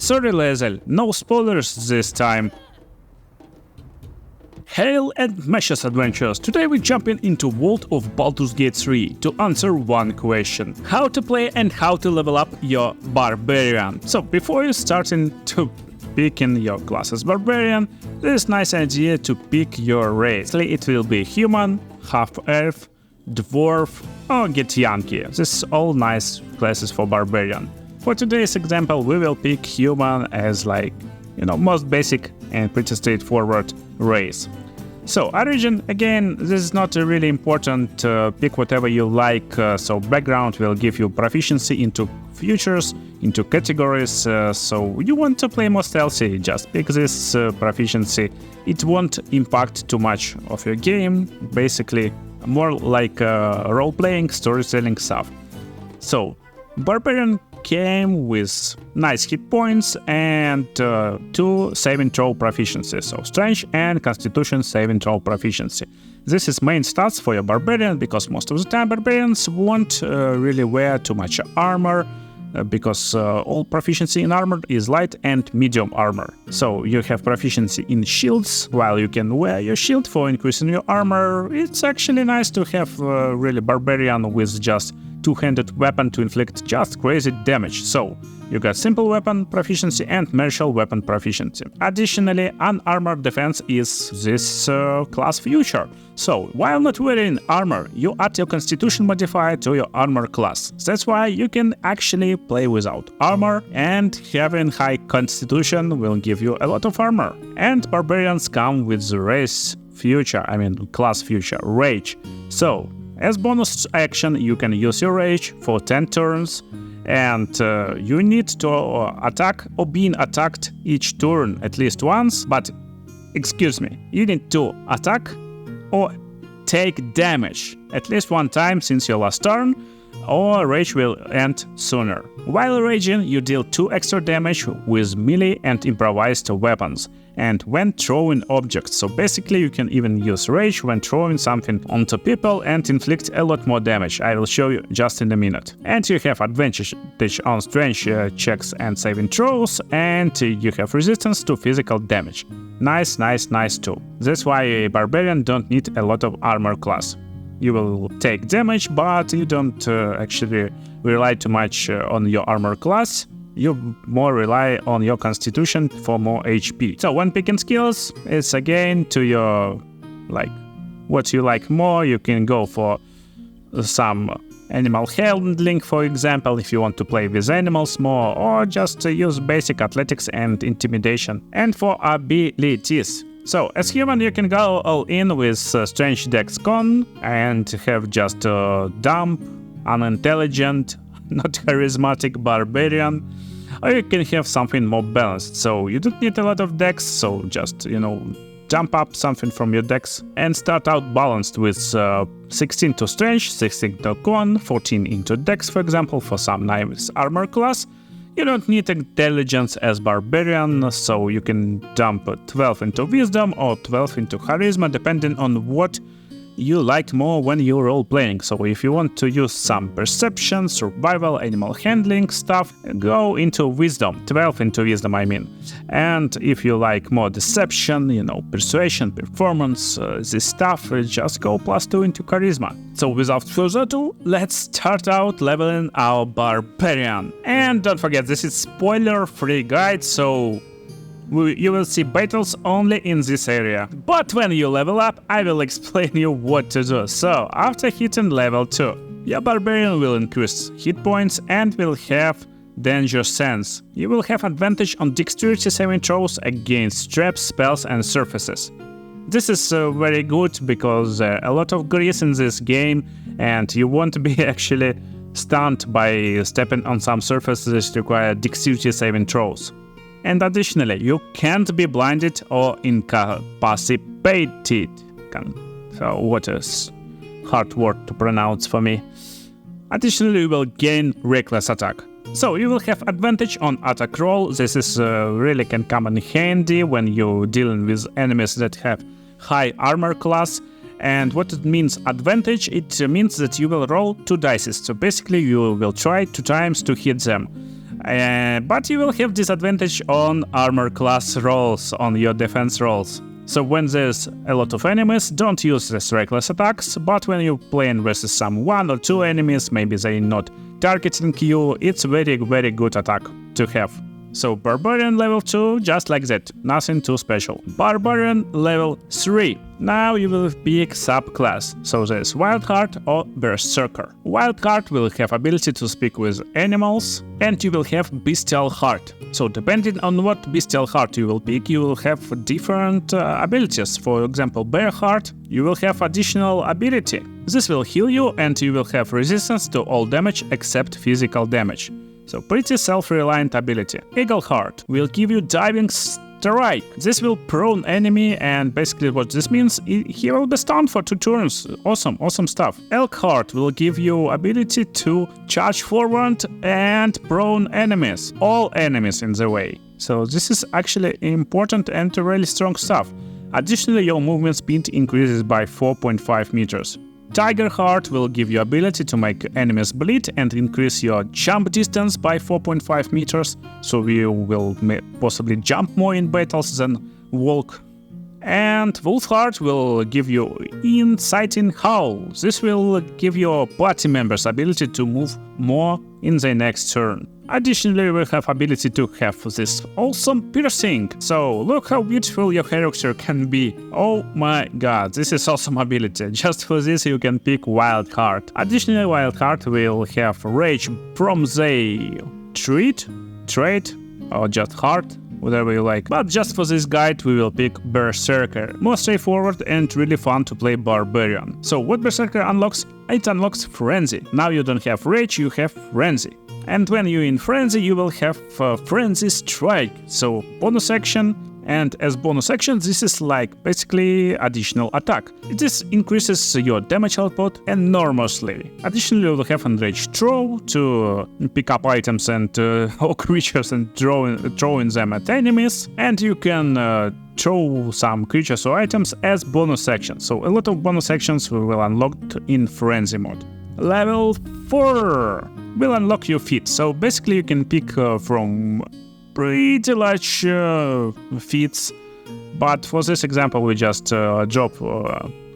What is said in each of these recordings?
Sorry Lazel, no spoilers this time. Hail and Meshes Adventures! Today we're jumping into World of Baldurs Gate 3 to answer one question. How to play and how to level up your Barbarian. So before you starting to picking your class as Barbarian, there's a nice idea to pick your race. It will be Human, Half-Elf, Dwarf or Githyanki. This is all nice classes for Barbarian. For today's example, we will pick Human as most basic and pretty straightforward race. So origin, again, this is not really important, pick whatever you like, so background will give you proficiency into futures, into categories, so you want to play more stealthy, just pick this proficiency. It won't impact too much of your game, basically more like role-playing, storytelling stuff. So Barbarian came with nice hit points and 2 saving throw proficiencies, so Strength and Constitution saving throw proficiency. This is main stats for your Barbarian, because most of the time Barbarians won't really wear too much armor, because all proficiency in armor is light and medium armor. So you have proficiency in shields, while you can wear your shield for increasing your armor. It's actually nice to have really Barbarian with just two-handed weapon to inflict just crazy damage. So you got simple weapon proficiency and martial weapon proficiency. Additionally, unarmored defense is this class feature. So while not wearing armor, you add your constitution modifier to your armor class. That's why you can actually play without armor, and having high constitution will give you a lot of armor. And barbarians come with the race feature, class feature, rage. So as bonus action, you can use your rage for 10 turns, and you need to attack or being attacked each turn at least once, but you need to attack or take damage at least one time since your last turn, or rage will end sooner. While raging, you deal 2 extra damage with melee and improvised weapons, and when throwing objects. So basically you can even use rage when throwing something onto people and inflict a lot more damage. I will show you just in a minute. And you have advantage on strength checks and saving throws, and you have resistance to physical damage. Nice too. That's why Barbarian don't need a lot of armor class. You will take damage, but you don't actually rely too much on your armor class. You more rely on your constitution for more HP. So when picking skills, it's again to your what you like more. You can go for some animal handling, for example, if you want to play with animals more, or just use basic athletics and intimidation. And for abilities, so as human you can go all in with strength dex con and have just dumb, unintelligent, not charismatic barbarian, or you can have something more balanced. So you don't need a lot of dex, so just jump up something from your dex and start out balanced with 16 to strength, 16 to con, 14 into dex, for example, for some nice armor class. You don't need intelligence as barbarian, so you can dump 12 into wisdom or 12 into charisma, depending on what you like more when you're role-playing. So if you want to use some perception, survival, animal handling stuff, go into wisdom, 12 into wisdom And if you like more deception, persuasion, performance, this stuff, just go +2 into charisma. So without further ado, let's start out leveling our barbarian. And don't forget, this is spoiler-free guide, so you will see battles only in this area. But when you level up, I will explain you what to do. So after hitting level 2, your barbarian will increase hit points and will have danger sense. You will have advantage on dexterity saving throws against traps, spells and surfaces. This is very good because a lot of grease in this game, and you won't be actually stunned by stepping on some surfaces that require dexterity saving throws. And additionally, you can't be blinded or incapacitated. So what is hard word to pronounce for me. Additionally, you will gain reckless attack. So you will have advantage on attack roll. This is really can come in handy when you're dealing with enemies that have high armor class. And what it means advantage, it means that you will roll 2 dice. So basically you will try 2 times to hit them. but you will have disadvantage on armor class rolls, on your defense rolls. So when there's a lot of enemies, don't use these reckless attacks, but when you're playing versus some 1 or 2 enemies, maybe they're not targeting you, it's very good attack to have. So Barbarian level 2, just like that, nothing too special. Barbarian level 3. Now you will pick subclass. So there's Wildheart or Berserker. Wildheart will have ability to speak with animals, and you will have Bestial Heart. So depending on what Bestial Heart you will pick, you will have different abilities. For example, Bear Heart, you will have additional ability. This will heal you, and you will have resistance to all damage except physical damage. So pretty self-reliant ability. Eagle Heart will give you Diving Strike. This will prone enemy, and basically what this means, he will be stunned for 2 turns. Awesome stuff. Elk Heart will give you ability to charge forward and prone enemies. All enemies in the way. So this is actually important and really strong stuff. Additionally, your movement speed increases by 4.5 meters. Tiger Heart will give you ability to make enemies bleed and increase your jump distance by 4.5 meters, so you will possibly jump more in battles than walk. And Wolf Heart will give you Inciting Howl. This will give your party members ability to move more in the next turn. Additionally, we have ability to have this awesome piercing. So look how beautiful your character can be. Oh my god, this is awesome ability. Just for this you can pick Wild Heart. Additionally, Wild Heart will have Rage from the trait, or just Heart, whatever you like. But just for this guide we will pick Berserker. More straightforward and really fun to play Barbarian. So what Berserker unlocks? It unlocks Frenzy. Now you don't have Rage, you have Frenzy. And when you're in Frenzy, you will have Frenzy Strike, so bonus action, and as bonus action, this is like basically additional attack. This increases your damage output enormously. Additionally, you will have Enraged Throw to pick up items and or creatures and throwing them at enemies, and you can throw some creatures or items as bonus action. So a lot of bonus actions will unlock in Frenzy mode. Level 4 will unlock your feat. So basically you can pick from pretty large feats, but for this example we just drop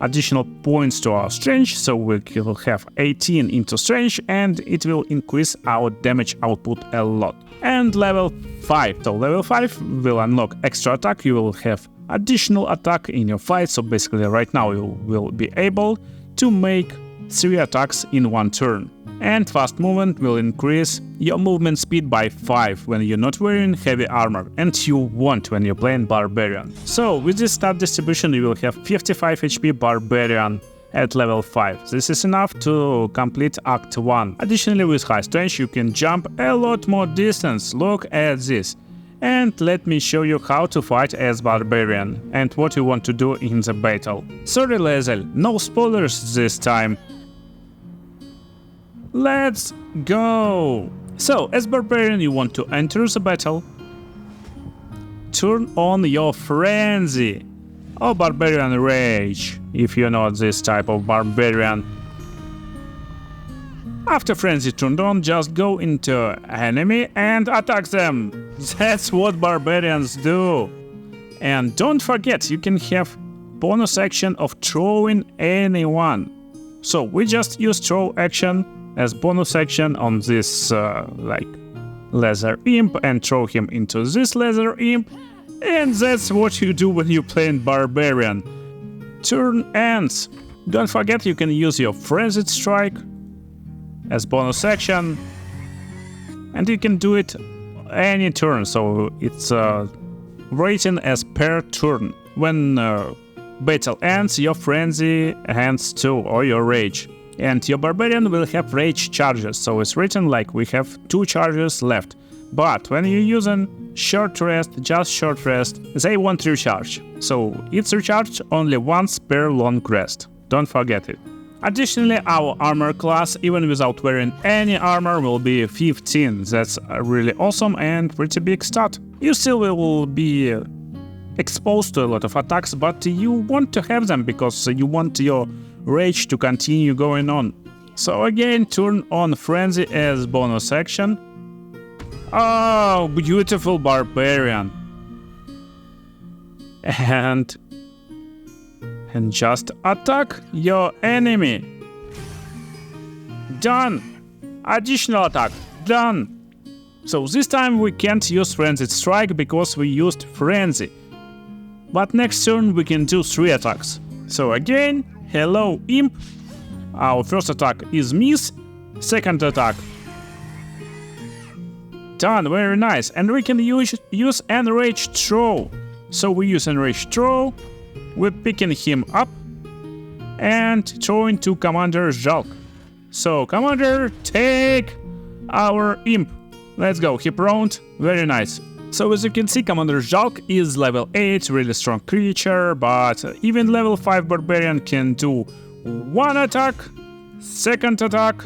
additional points to our strength, so we will have 18 into strength, and it will increase our damage output a lot. And level 5. So level 5 will unlock extra attack. You will have additional attack in your fight, so basically right now you will be able to make 3 attacks in 1 turn. And fast movement will increase your movement speed by 5 when you're not wearing heavy armor, and you want when you're playing Barbarian. So with this stat distribution you will have 55 HP Barbarian at level 5. This is enough to complete Act 1. Additionally, with high strength you can jump a lot more distance. Look at this. And let me show you how to fight as Barbarian and what you want to do in the battle. Sorry Lazel, no spoilers this time. Let's go! So, as Barbarian you want to enter the battle, turn on your Frenzy or Barbarian Rage, if you're not this type of Barbarian. After Frenzy turned on, just go into enemy and attack them. That's what Barbarians do. And don't forget, you can have bonus action of throwing anyone. So we just use throw action as bonus action on this like Leather Imp and throw him into this Leather Imp, and that's what you do when you're playing Barbarian. Turn ends. Don't forget you can use your Frenzied Strike as bonus action, and you can do it any turn, so it's rating as per turn. When battle ends, your Frenzy ends too, or your Rage. And your Barbarian will have Rage charges, so it's written like we have 2 charges left. But when you're using Short Rest, just Short Rest, they won't recharge. So it's recharged only once per long rest. Don't forget it. Additionally, our armor class, even without wearing any armor, will be 15. That's really awesome and pretty big stat. You still will be exposed to a lot of attacks, but you want to have them because you want your Rage to continue going on. So again, turn on Frenzy as bonus action. Oh, beautiful barbarian. And just attack your enemy. Done. Additional attack. Done. So this time we can't use Frenzied Strike because we used Frenzy. But next turn we can do 3 attacks. So again, hello Imp. Our first attack is miss. Second attack. Done, very nice. And we can use Enraged Throw. So we use Enraged Throw. We're picking him up and throwing to Commander Jalk. So Commander, take our Imp. Let's go, he prone, very nice. So as you can see, Commander Jalk is level 8, really strong creature, but even level 5 Barbarian can do 1 attack, second attack,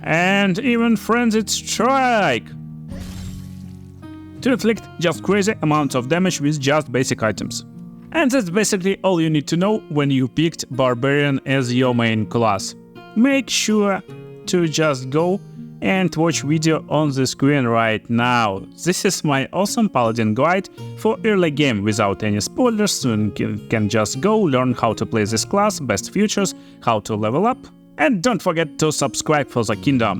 and even Frenzied Strike to inflict just crazy amounts of damage with just basic items. And that's basically all you need to know when you picked Barbarian as your main class. Make sure to just go and watch video on the screen right now. This is my awesome Paladin guide for early game without any spoilers, so you can just go learn how to play this class, best features, how to level up, and don't forget to subscribe for the kingdom.